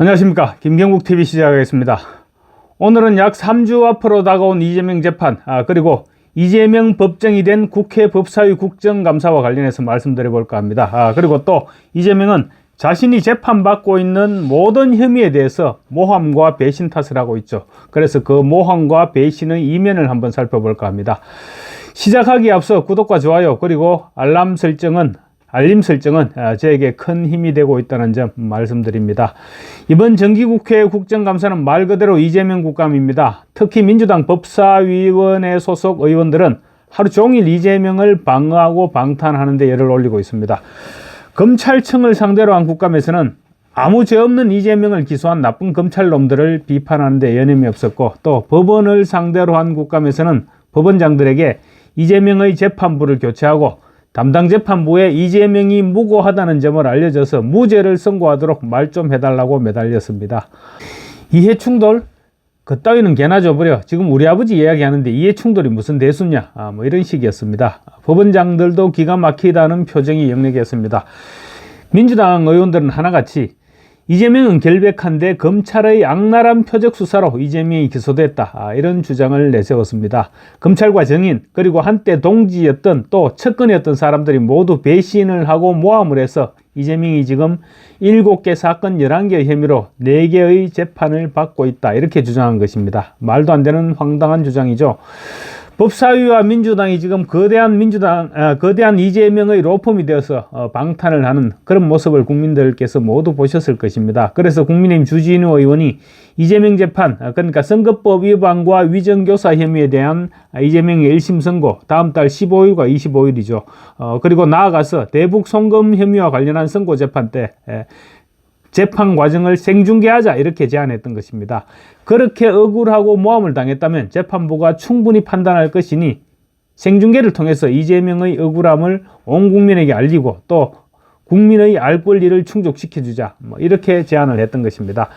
안녕하십니까. 김경국TV 시작하겠습니다. 오늘은 약 3주 앞으로 다가온 이재명 재판, 그리고 이재명 법정이 된 국회 법사위 국정감사와 관련해서 말씀드려볼까 합니다. 그리고 또 이재명은 자신이 재판받고 있는 모든 혐의에 대해서 모함과 배신 탓을 하고 있죠. 그래서 그 모함과 배신의 이면을 한번 살펴볼까 합니다. 시작하기에 앞서 구독과 좋아요 그리고 알림 설정은 저에게 큰 힘이 되고 있다는 점 말씀드립니다. 이번 정기국회 국정감사는 말 그대로 이재명 국감입니다. 특히 민주당 법사위원회 소속 의원들은 하루 종일 이재명을 방어하고 방탄하는 데 열을 올리고 있습니다. 검찰청을 상대로 한 국감에서는 아무 죄 없는 이재명을 기소한 나쁜 검찰놈들을 비판하는 데 여념이 없었고, 또 법원을 상대로 한 국감에서는 법원장들에게 이재명의 재판부를 교체하고 담당 재판부에 이재명이 무고하다는 점을 알려줘서 무죄를 선고하도록 말 좀 해달라고 매달렸습니다. 이해충돌? 그따위는 개나 줘버려. 지금 우리 아버지 이야기하는데 이해충돌이 무슨 대수냐? 뭐 이런 식이었습니다. 법원장들도 기가 막히다는 표정이 역력했습니다. 민주당 의원들은 하나같이 이재명은 결백한데 검찰의 악랄한 표적 수사로 이재명이 기소됐다, 이런 주장을 내세웠습니다. 검찰과 정인 그리고 한때 동지였던 또 측근이었던 사람들이 모두 배신을 하고 모함을 해서 이재명이 지금 7개 사건 11개 혐의로 4개의 재판을 받고 있다, 이렇게 주장한 것입니다. 말도 안 되는 황당한 주장이죠. 법사위와 민주당이 지금 거대한 이재명의 로펌이 되어서 방탄을 하는 그런 모습을 국민들께서 모두 보셨을 것입니다. 그래서 국민의힘 주진우 의원이 이재명 재판, 그러니까 선거법 위반과 위정교사 혐의에 대한 이재명의 1심 선고 다음 달 15일과 25일이죠. 그리고 나아가서 대북 송금 혐의와 관련한 선고 재판 때 재판 과정을 생중계하자, 이렇게 제안했던 것입니다. 그렇게 억울하고 모함을 당했다면 재판부가 충분히 판단할 것이니 생중계를 통해서 이재명의 억울함을 온 국민에게 알리고 또 국민의 알 권리를 충족시켜주자, 이렇게 제안을 했던 것입니다.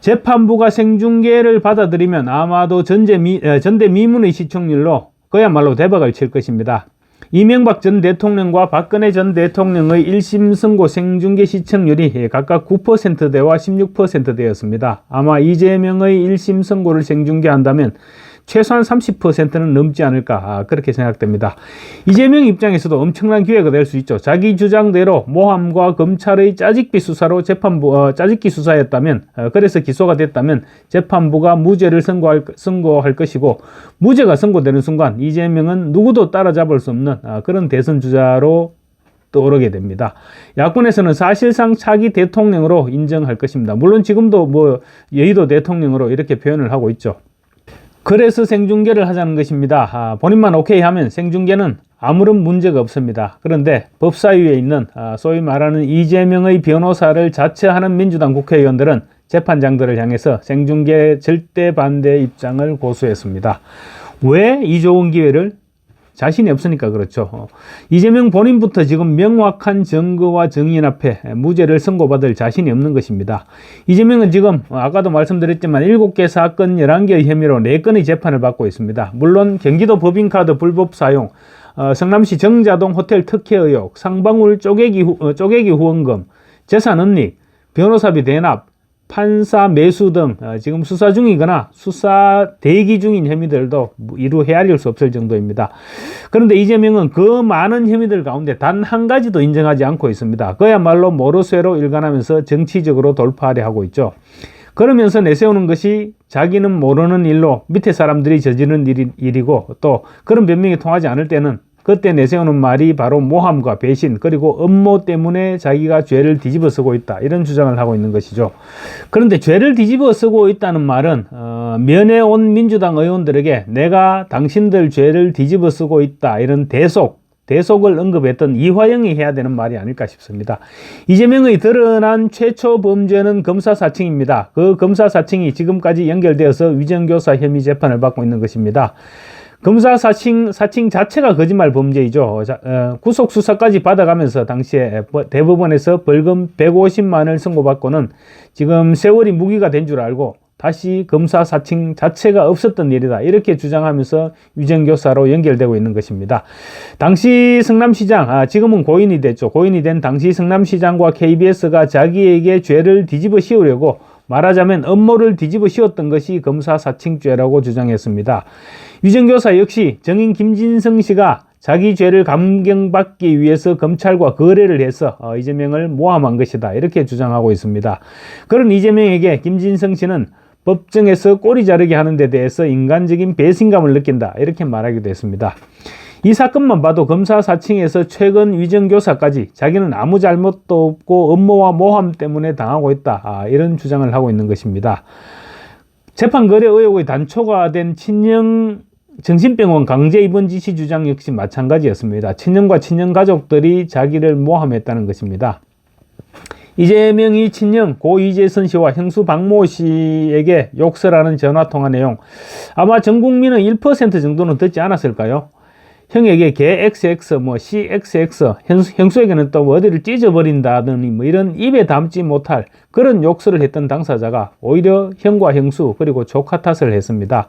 재판부가 생중계를 받아들이면 아마도 전대미문의 시청률로 그야말로 대박을 칠 것입니다. 이명박 전 대통령과 박근혜 전 대통령의 1심 선고 생중계 시청률이 각각 9%대와 16%대였습니다. 아마 이재명의 1심 선고를 생중계한다면 최소한 30%는 넘지 않을까, 그렇게 생각됩니다. 이재명 입장에서도 엄청난 기회가 될 수 있죠. 자기 주장대로 모함과 검찰의 짜집기 수사로 짜집기 수사였다면, 그래서 기소가 됐다면 재판부가 무죄를 선고할 것이고, 무죄가 선고되는 순간 이재명은 누구도 따라잡을 수 없는 그런 대선 주자로 떠오르게 됩니다. 야권에서는 사실상 차기 대통령으로 인정할 것입니다. 물론 지금도 여의도 대통령으로 이렇게 표현을 하고 있죠. 그래서 생중계를 하자는 것입니다. 본인만 오케이 하면 생중계는 아무런 문제가 없습니다. 그런데 법사위에 있는 소위 말하는 이재명의 변호사를 자처하는 민주당 국회의원들은 재판장들을 향해서 생중계 절대 반대 입장을 고수했습니다. 왜 이 좋은 기회를? 자신이 없으니까 그렇죠. 이재명 본인부터 지금 명확한 증거와 증인 앞에 무죄를 선고받을 자신이 없는 것입니다. 이재명은 지금 아까도 말씀드렸지만 7개 사건 11개의 혐의로 4건의 재판을 받고 있습니다. 물론 경기도 법인카드 불법 사용, 성남시 정자동 호텔 특혜 의혹, 상방울 쪼개기 후원금, 재산 은닉, 변호사비 대납, 판사 매수 등 지금 수사 중이거나 수사 대기 중인 혐의들도 이루 헤아릴 수 없을 정도입니다. 그런데 이재명은 그 많은 혐의들 가운데 단 한 가지도 인정하지 않고 있습니다. 그야말로 모르쇠로 일관하면서 정치적으로 돌파하려 하고 있죠. 그러면서 내세우는 것이 자기는 모르는 일로 밑에 사람들이 저지른 일이고, 또 그런 변명이 통하지 않을 때는 그때 내세우는 말이 바로 모함과 배신 그리고 음모 때문에 자기가 죄를 뒤집어 쓰고 있다, 이런 주장을 하고 있는 것이죠. 그런데 죄를 뒤집어 쓰고 있다는 말은 면회 온 민주당 의원들에게 내가 당신들 죄를 뒤집어 쓰고 있다, 이런 대속을 언급했던 이화영이 해야 되는 말이 아닐까 싶습니다. 이재명의 드러난 최초 범죄는 검사사칭입니다. 그 검사사칭이 지금까지 연결되어서 위정교사 혐의 재판을 받고 있는 것입니다. 검사 사칭 자체가 거짓말 범죄이죠. 구속 수사까지 받아가면서 당시에 대법원에서 벌금 150만을 선고받고는 지금 세월이 무기가 된 줄 알고 다시 검사 사칭 자체가 없었던 일이다. 이렇게 주장하면서 위정교사로 연결되고 있는 것입니다. 당시 성남시장, 지금은 고인이 됐죠. 고인이 된 당시 성남시장과 KBS가 자기에게 죄를 뒤집어 씌우려고 말하자면 음모를 뒤집어 씌웠던 것이 검사 사칭죄라고 주장했습니다. 위정교사 역시 정인 김진성 씨가 자기 죄를 감경받기 위해서 검찰과 거래를 해서 이재명을 모함한 것이다. 이렇게 주장하고 있습니다. 그런 이재명에게 김진성 씨는 법정에서 꼬리 자르게 하는 데 대해서 인간적인 배신감을 느낀다. 이렇게 말하기도 했습니다. 이 사건만 봐도 검사 사칭에서 최근 위정교사까지 자기는 아무 잘못도 없고 음모와 모함 때문에 당하고 있다. 이런 주장을 하고 있는 것입니다. 재판 거래 의혹의 단초가 된 친형 정신병원 강제 입원 지시 주장 역시 마찬가지였습니다. 친형과 친형 가족들이 자기를 모함했다는 것입니다. 이재명이 친형 고 이재선 씨와 형수 박모 씨에게 욕설하는 전화통화 내용, 아마 전 국민은 1% 정도는 듣지 않았을까요? 형에게 개 XX, CXX, 형수에게는 또 어디를 찢어버린다더니 이런 입에 담지 못할 그런 욕설을 했던 당사자가 오히려 형과 형수 그리고 조카 탓을 했습니다.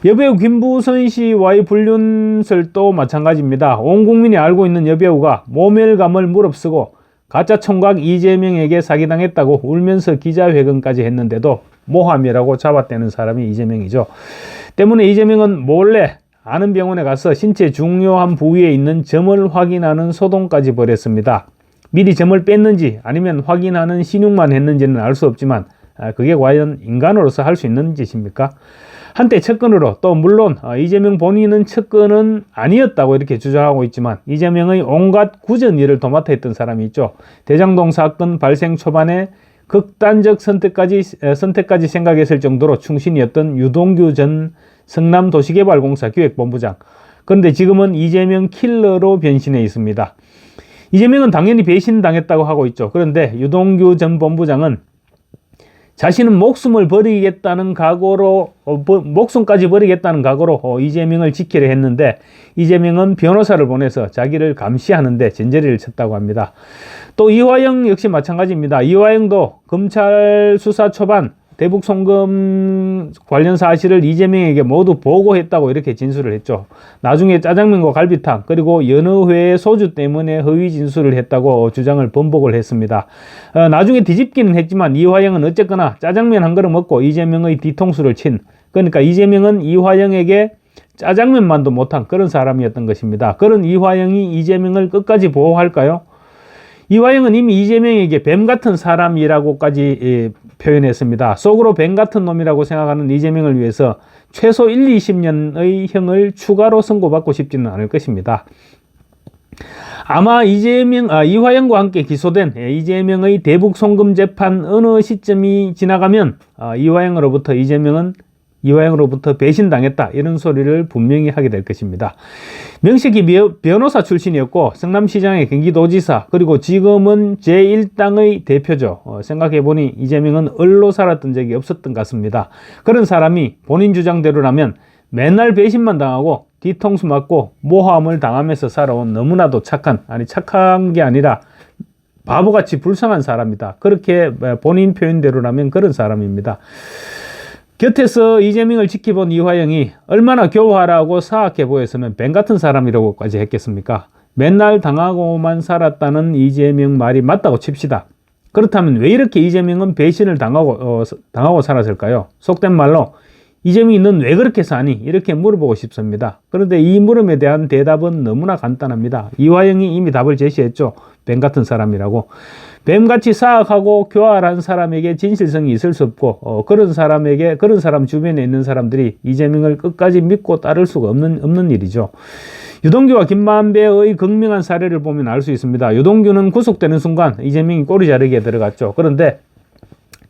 여배우 김부선 씨와의 불륜설도 마찬가지입니다. 온 국민이 알고 있는 여배우가 모멸감을 무릅쓰고 가짜 총각 이재명에게 사기당했다고 울면서 기자회견까지 했는데도 모함이라고 잡아떼는 사람이 이재명이죠. 때문에 이재명은 몰래 아는 병원에 가서 신체 중요한 부위에 있는 점을 확인하는 소동까지 벌였습니다. 미리 점을 뺐는지 아니면 확인하는 신용만 했는지는 알 수 없지만 그게 과연 인간으로서 할 수 있는 짓입니까? 한때 측근으로, 또 물론 이재명 본인은 측근은 아니었다고 이렇게 주장하고 있지만 이재명의 온갖 굳은 일을 도맡아 했던 사람이 있죠. 대장동 사건 발생 초반에 극단적 선택까지 생각했을 정도로 충신이었던 유동규 전 성남도시개발공사 기획본부장. 그런데 지금은 이재명 킬러로 변신해 있습니다. 이재명은 당연히 배신당했다고 하고 있죠. 그런데 유동규 전 본부장은 자신은 목숨을 버리겠다는 각오로, 목숨까지 버리겠다는 각오로 이재명을 지키려 했는데 이재명은 변호사를 보내서 자기를 감시하는데 전제리를 쳤다고 합니다. 또 이화영 역시 마찬가지입니다. 이화영도 검찰 수사 초반 대북 송금 관련 사실을 이재명에게 모두 보고했다고 이렇게 진술을 했죠. 나중에 짜장면과 갈비탕 그리고 여느 회의 소주 때문에 허위 진술을 했다고 주장을 번복을 했습니다. 나중에 뒤집기는 했지만 이화영은 어쨌거나 짜장면 한 그릇 먹고 이재명의 뒤통수를 친, 그러니까 이재명은 이화영에게 짜장면만도 못한 그런 사람이었던 것입니다. 그런 이화영이 이재명을 끝까지 보호할까요? 이화영은 이미 이재명에게 뱀 같은 사람이라고까지 표현했습니다. 속으로 뱀 같은 놈이라고 생각하는 이재명을 위해서 최소 20년의 형을 추가로 선고받고 싶지는 않을 것입니다. 아마 이화영과 함께 기소된 이재명의 대북 송금 재판 어느 시점이 지나가면 이화영으로부터 배신당했다 이런 소리를 분명히 하게 될 것입니다. 명식이 변호사 출신이었고 성남시장의 경기도지사 그리고 지금은 제1당의 대표죠. 생각해보니 이재명은 을로 살았던 적이 없었던 것 같습니다. 그런 사람이 본인 주장대로라면 맨날 배신만 당하고 뒤통수 맞고 모함을 당하면서 살아온 너무나도 착한 게 아니라 바보같이 불쌍한 사람이다. 그렇게 본인 표현대로라면 그런 사람입니다. 곁에서 이재명을 지켜본 이화영이 얼마나 교활하고 사악해 보였으면 뱀 같은 사람이라고까지 했겠습니까? 맨날 당하고만 살았다는 이재명 말이 맞다고 칩시다. 그렇다면 왜 이렇게 이재명은 배신을 당하고 살았을까요? 속된 말로 이재명이 넌 왜 그렇게 사니? 이렇게 물어보고 싶습니다. 그런데 이 물음에 대한 대답은 너무나 간단합니다. 이화영이 이미 답을 제시했죠. 뱀 같은 사람이라고. 뱀같이 사악하고 교활한 사람에게 진실성이 있을 수 없고 그런 사람 주변에 있는 사람들이 이재명을 끝까지 믿고 따를 수가 없는 일이죠. 유동규와 김만배의 극명한 사례를 보면 알 수 있습니다. 유동규는 구속되는 순간 이재명이 꼬리 자르기에 들어갔죠. 그런데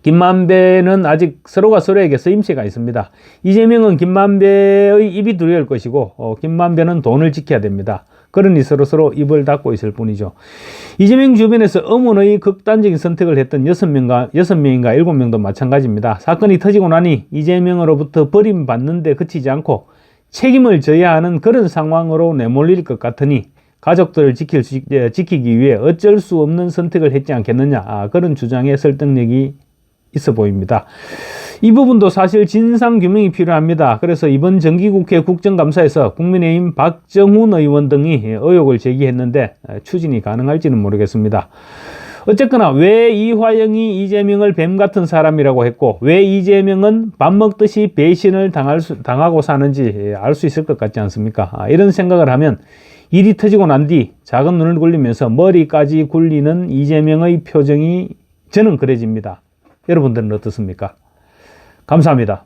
김만배는 아직 서로가 서로에게 쓰임새가 있습니다. 이재명은 김만배의 입이 두려울 것이고 김만배는 돈을 지켜야 됩니다. 그러니 서로 입을 닫고 있을 뿐이죠. 이재명 주변에서 어머니의 극단적인 선택을 했던 6명인가 7명도 마찬가지입니다. 사건이 터지고 나니 이재명으로부터 버림받는 데 그치지 않고 책임을 져야 하는 그런 상황으로 내몰릴 것 같으니 가족들을 지키기 위해 어쩔 수 없는 선택을 했지 않겠느냐. 그런 주장의 설득력이 있어 보입니다. 이 부분도 사실 진상규명이 필요합니다. 그래서 이번 정기국회 국정감사에서 국민의힘 박정훈 의원 등이 의혹을 제기했는데 추진이 가능할지는 모르겠습니다. 어쨌거나 왜 이화영이 이재명을 뱀 같은 사람이라고 했고 왜 이재명은 밥 먹듯이 배신을 당하고 사는지 알 수 있을 것 같지 않습니까? 이런 생각을 하면 일이 터지고 난 뒤 작은 눈을 굴리면서 머리까지 굴리는 이재명의 표정이 저는 그려집니다. 여러분들은 어떻습니까? 감사합니다.